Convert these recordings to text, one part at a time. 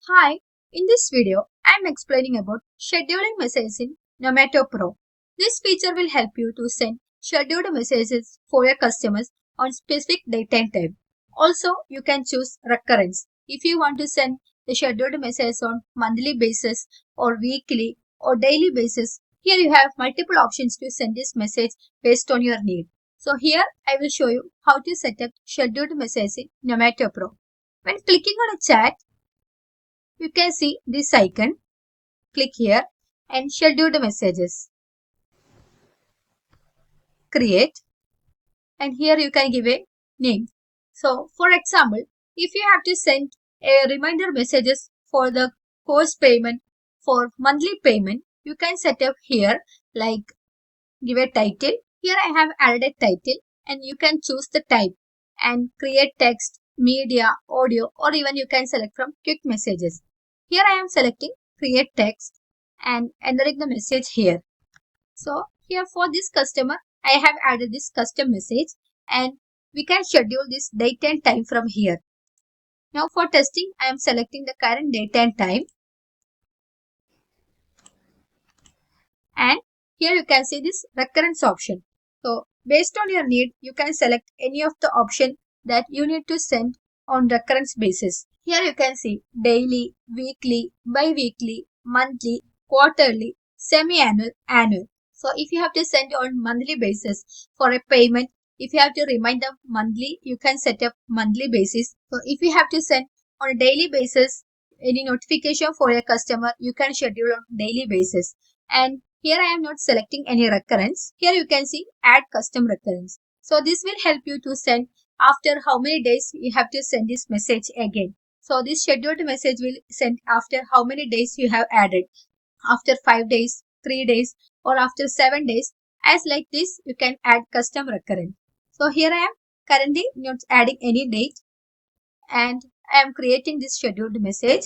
Hi, in this video, I am explaining about scheduling messages in NOMATO PRO. This feature will help you to send scheduled messages for your customers on specific date and time. Also, you can choose recurrence. If you want to send the scheduled messages on monthly basis or weekly or daily basis, here you have multiple options to send this message based on your need. So here I will show you how to set up scheduled messages in NOMATO Pro. When clicking on a chat, you can see this icon. Click here and scheduled messages. Create, and here you can give a name. So for example, if you have to send a reminder messages for the course payment for monthly payment, you can set up here like give a title. Here I have added a title and you can choose the type and create text, media, audio, or even you can select from quick messages. Here I am selecting create text and entering the message here. So here for this customer, I have added this custom message and we can schedule this date and time from here. Now for testing, I am selecting the current date and time, and here you can see this recurrence option. So based on your need, you can select any of the option that you need to send on recurrence basis. Here you can see daily, weekly, bi-weekly, monthly, quarterly, semi-annual, annual. So if you have to send on monthly basis for a payment, if you have to remind them monthly, you can set up monthly basis. So if you have to send on a daily basis, any notification for your customer, you can schedule on daily basis. And here I am not selecting any recurrence. Here you can see add custom recurrence. So this will help you to send after how many days you have to send this message again. So this scheduled message will send after how many days you have added. After 5 days, 3 days, or after 7 days. As like this, you can add custom recurrent. So here I am currently not adding any date and I am creating this scheduled message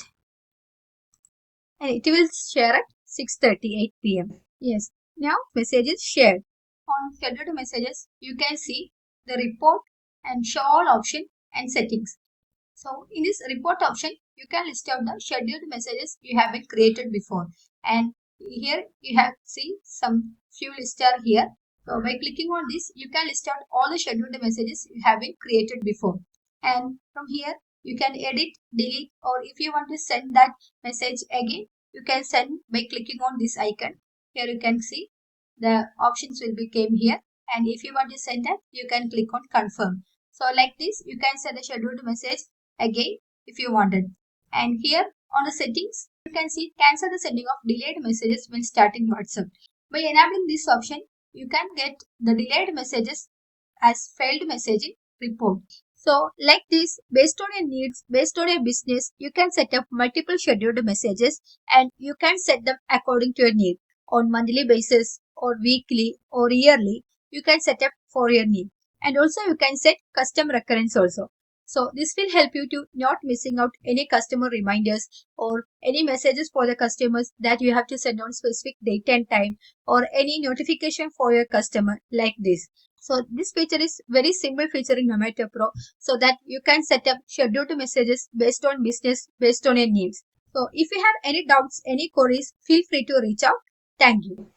and it will share at 6:38 p.m. Yes, now message is shared. On scheduled messages, you can see the report and show all option and settings. So in this report option, you can list out the scheduled messages you have been created before. And here you have see some few lists are here. So by clicking on this, you can list out all the scheduled messages you have been created before. And from here, you can edit, delete, or if you want to send that message again, you can send by clicking on this icon. Here you can see the options will become here. And if you want to send that, you can click on confirm. So like this, you can send a scheduled message again if you wanted. And here on the settings, you can see cancel the sending of delayed messages when starting WhatsApp. By enabling this option, you can get the delayed messages as failed messaging report. So like this, based on your needs, based on your business, you can set up multiple scheduled messages and you can set them according to your need on monthly basis or weekly or yearly. You can set up for your need. And also you can set custom recurrence also. So this will help you to not missing out any customer reminders or any messages for the customers that you have to send on specific date and time or any notification for your customer like this. So this feature is very simple feature in NOMATO Pro so that you can set up scheduled messages based on business, based on your needs. So if you have any doubts, any queries, feel free to reach out. Thank you.